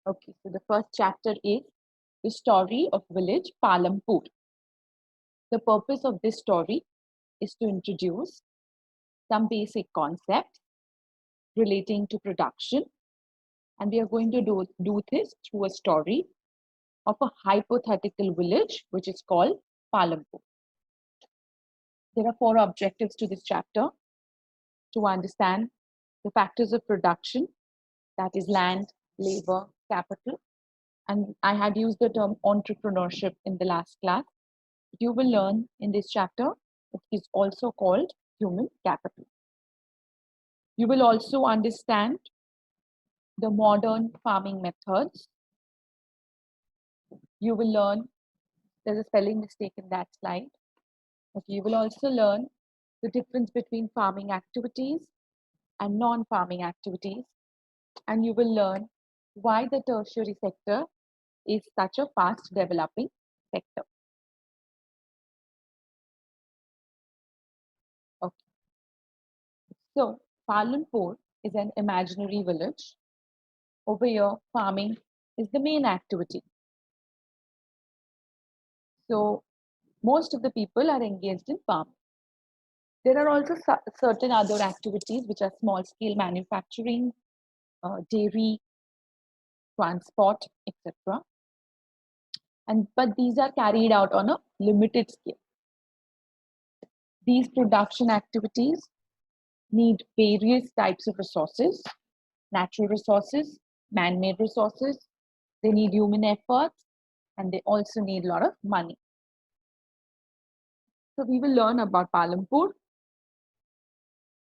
Okay, so the first chapter is the story of village Palampur. The purpose of this story is to introduce some basic concepts relating to production, and we are going to do this through a story of a hypothetical village which is called Palampur. There are four objectives to this chapter: to understand the factors of production, that is land, labor, capital, and I had used the term entrepreneurship in the last class. You will learn in this chapter it is also called human capital. You will also understand the modern farming methods. You will learn, there's a spelling mistake in that slide. Okay, you will also learn the difference between farming activities and non-farming activities. And you will learn why the tertiary sector is such a fast developing sector. Okay. So Palampur is an imaginary village. Over here, farming is the main activity. So most of the people are engaged in farming. There are also certain other activities which are small scale manufacturing, dairy, transport, etc. But these are carried out on a limited scale. These production activities need various types of resources: natural resources, man-made resources. They need human efforts, and they also need a lot of money. So we will learn about Palampur,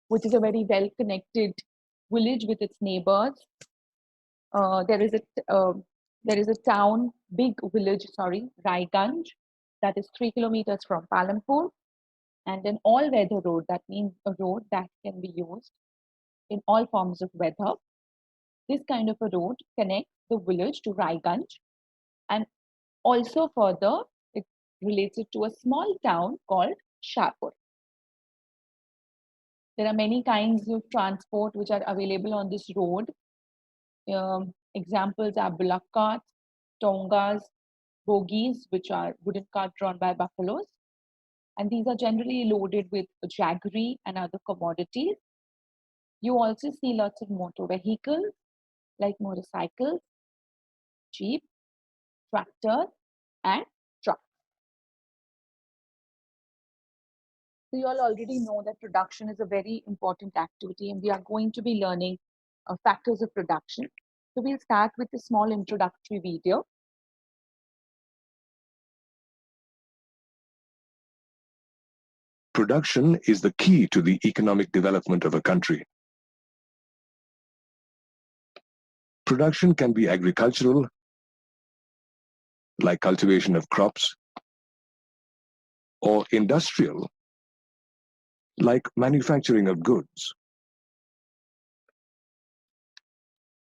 which is a very well-connected village with its neighbors. There is a town, big village, sorry, Raiganj, that is 3 kilometers from Palampur, and an all-weather road. That means a road that can be used in all forms of weather. This kind of a road connects the village to Raiganj, and also further, it's related to a small town called Shahpur. There are many kinds of transport which are available on this road. Examples are bullock carts, tongas, bogies, which are wooden carts drawn by buffaloes. And these are generally loaded with jaggery and other commodities. You also see lots of motor vehicles like motorcycles, jeep, tractors, and trucks. So you all already know that production is a very important activity, and we are going to be learning factors of production. So we'll start with a small introductory video. Production is the key to the economic development of a country. Production can be agricultural, like cultivation of crops, or industrial, like manufacturing of goods.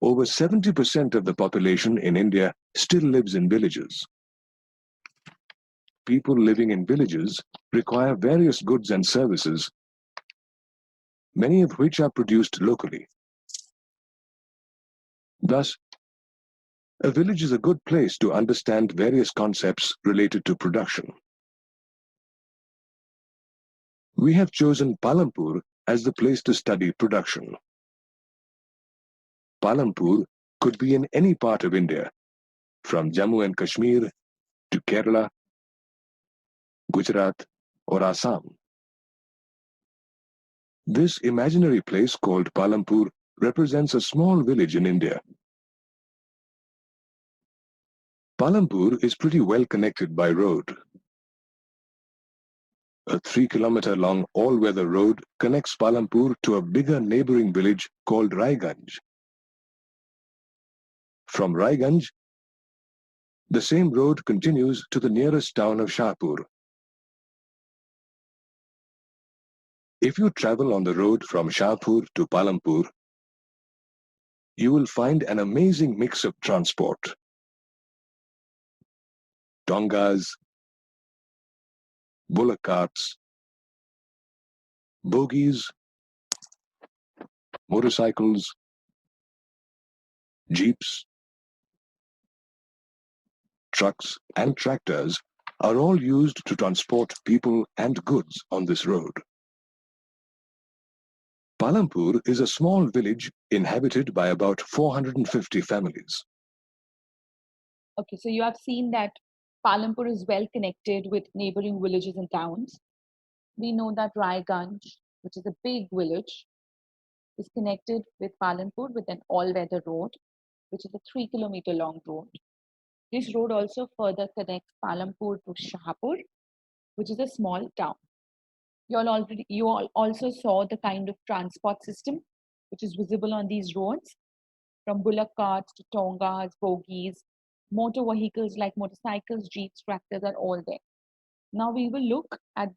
Over 70% of the population in India still lives in villages. People living in villages require various goods and services, many of which are produced locally. Thus, a village is a good place to understand various concepts related to production. We have chosen Palampur as the place to study production. Palampur could be in any part of India, from Jammu and Kashmir to Kerala, Gujarat, or Assam. This imaginary place called Palampur represents a small village in India. Palampur is pretty well connected by road. A 3-kilometer-long all-weather road connects Palampur to a bigger neighboring village called Raiganj. From Raiganj, the same road continues to the nearest town of Shahpur. If you travel on the road from Shahpur to Palampur, you will find an amazing mix of transport. Tongas, bullock carts, bogies, motorcycles, jeeps, trucks, and tractors are all used to transport people and goods on this road. Palampur is a small village inhabited by about 450 families. Okay, so you have seen that Palampur is well connected with neighboring villages and towns. We know that Raiganj, which is a big village, is connected with Palampur with an all-weather road, which is a 3-kilometer long road. This road also further connects Palampur to Shahpur, which is a small town. You all also saw the kind of transport system which is visible on these roads, from bullock carts to tongas, bogies, motor vehicles like motorcycles, jeeps, tractors are all there. Now we will look at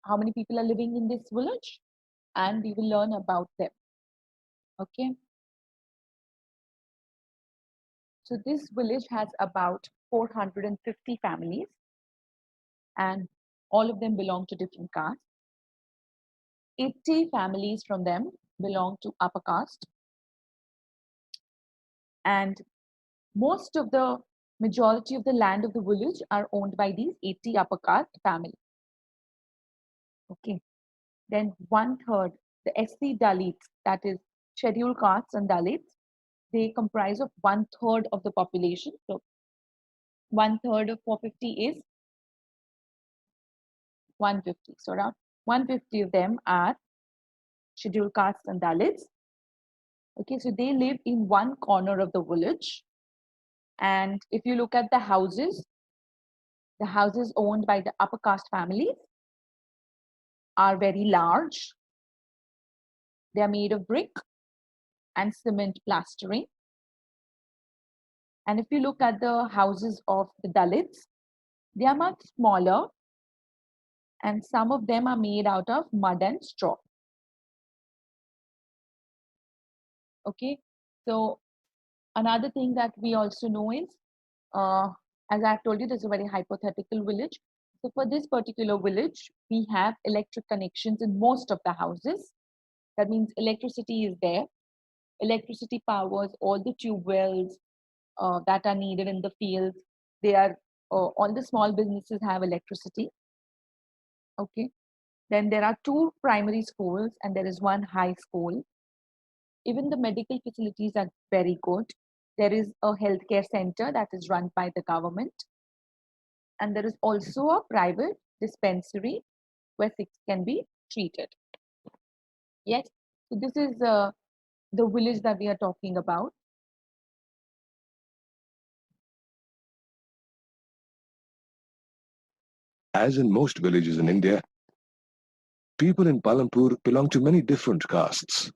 how many people are living in this village, and we will learn about them. Okay. So this village has about 450 families, and all of them belong to different castes. 80 families from them belong to upper caste, and most of the majority of the land of the village are owned by these 80 upper caste families. Okay. Then one third, the SC Dalits, that is scheduled castes and Dalits, they comprise of one third of the population. So one third of 450 is 150. So around 150 of them are scheduled castes and Dalits. Okay, so they live in one corner of the village. And if you look at the houses owned by the upper caste families are very large. They are made of brick and cement plastering. And if you look at the houses of the Dalits, they are much smaller, and some of them are made out of mud and straw. Okay, so another thing that we also know is, as I've told you, this is a very hypothetical village. So for this particular village, we have electric connections in most of the houses. That means electricity is there. Electricity powers all the tube wells that are needed in the fields. They are all the small businesses have electricity. Okay. Then there are 2 primary schools and there is 1 high school. Even the medical facilities are very good. There is a healthcare center that is run by the government. And there is also a private dispensary where sick can be treated. Yes. So this is the village that we are talking about. As in most villages in India, people in Palampur belong to many different castes.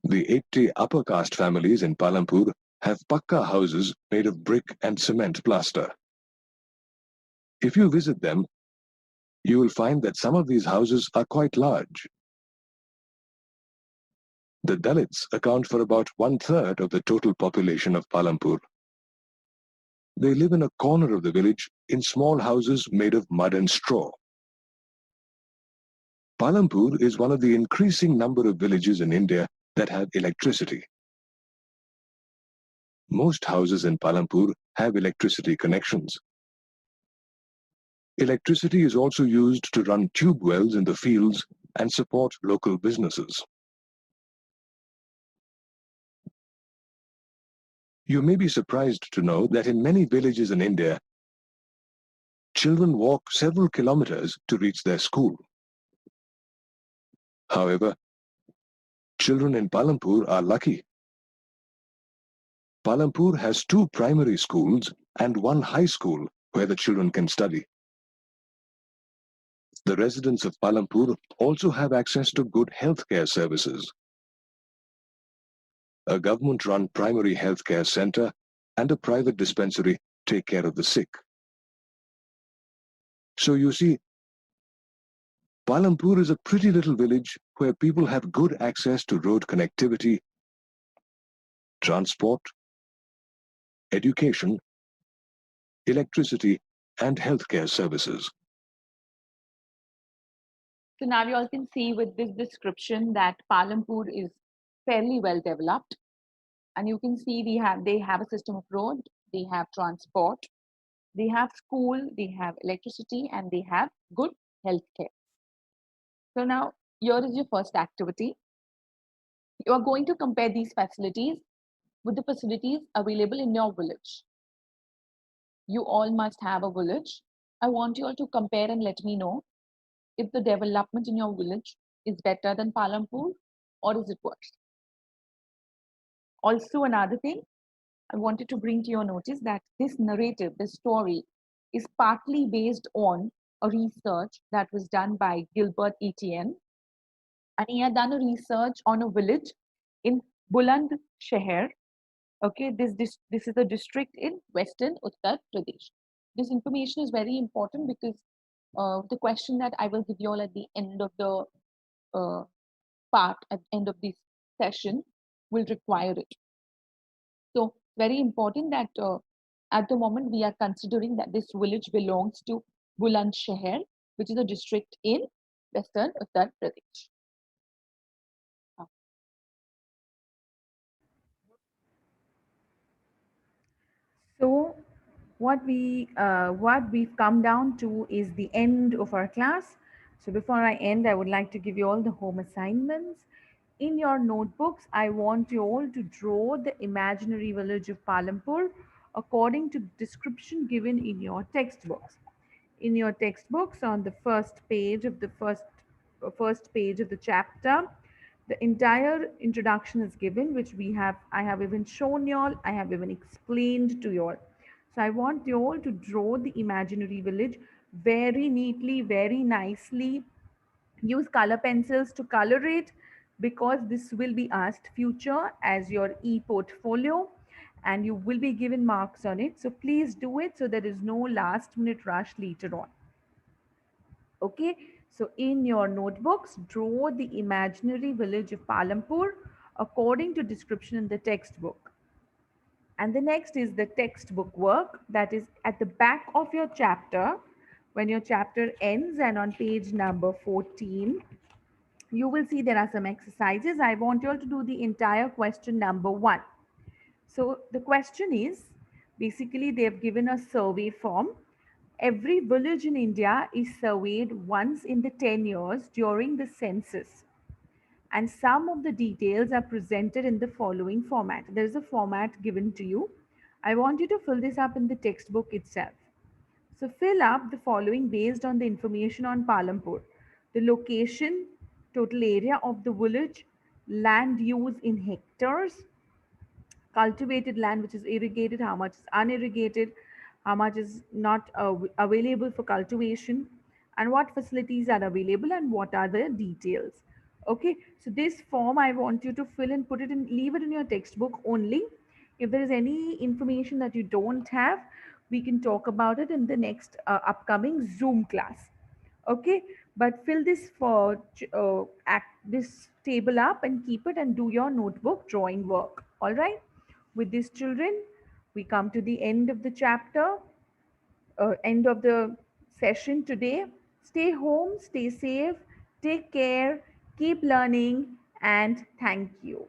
The 80 upper caste families in Palampur have pakka houses made of brick and cement plaster. If you visit them, you will find that some of these houses are quite large. The Dalits account for about 1/3 of the total population of Palampur. They live in a corner of the village in small houses made of mud and straw. Palampur is one of the increasing number of villages in India that have electricity. Most houses in Palampur have electricity connections. Electricity is also used to run tube wells in the fields and support local businesses. You may be surprised to know that in many villages in India, children walk several kilometers to reach their school. However, children in Palampur are lucky. Palampur has 2 primary schools and 1 high school where the children can study. The residents of Palampur also have access to good healthcare services. A government-run primary healthcare center and a private dispensary take care of the sick. So you see, Palampur is a pretty little village where people have good access to road connectivity, transport, education, electricity, and healthcare services. So now you all can see with this description that Palampur is fairly well developed. And you can see they have a system of road, they have transport, they have school, they have electricity, and they have good healthcare. So now here is your first activity. You are going to compare these facilities with the facilities available in your village. You all must have a village. I want you all to compare and let me know if the development in your village is better than Palampur or is it worse. Also, another thing I wanted to bring to your notice that this narrative, this story, is partly based on a research that was done by Gilbert Etienne, and he had done a research on a village in Buland Sheher. Okay, this is a district in Western Uttar Pradesh. This information is very important because the question that I will give you all at the end of the uh, part, at the end of this session, will require it. So very important that at the moment we are considering that this village belongs to Buland Sheher, which is a district in Western Uttar Pradesh. So, what we've come down to is the end of our class. So before I end, I would like to give you all the home assignments. In your notebooks, I want you all to draw the imaginary village of Palampur according to the description given in your textbooks. In your textbooks, on the first page of the chapter, the entire introduction is given, which I have even shown you all, I have even explained to you all. So I want you all to draw the imaginary village very neatly, very nicely. Use color pencils to color it, because this will be asked future as your e-portfolio, and you will be given marks on it. So please do it, so there is no last minute rush later on. Okay, so in your notebooks, draw the imaginary village of Palampur according to description in the textbook. And the next is the textbook work, that is at the back of your chapter. When your chapter ends and on page number 14, you will see there are some exercises. I want you all to do the entire question number 1. So the question is, basically they have given a survey form. Every village in India is surveyed once in the 10 years during the census. And some of the details are presented in the following format. There is a format given to you. I want you to fill this up in the textbook itself. So fill up the following based on the information on Palampur. The location, total area of the village, land use in hectares, cultivated land which is irrigated, how much is unirrigated, how much is not available for cultivation, and what facilities are available and what are the details. Okay, so this form I want you to fill and put it in, leave it in your textbook only. If there is any information that you don't have, we can talk about it in the next upcoming Zoom class. Okay, but fill this this table up and keep it and do your notebook drawing work. All right, with these children, we come to the end of the chapter, end of the session today. Stay home, stay safe, take care, keep learning, and thank you.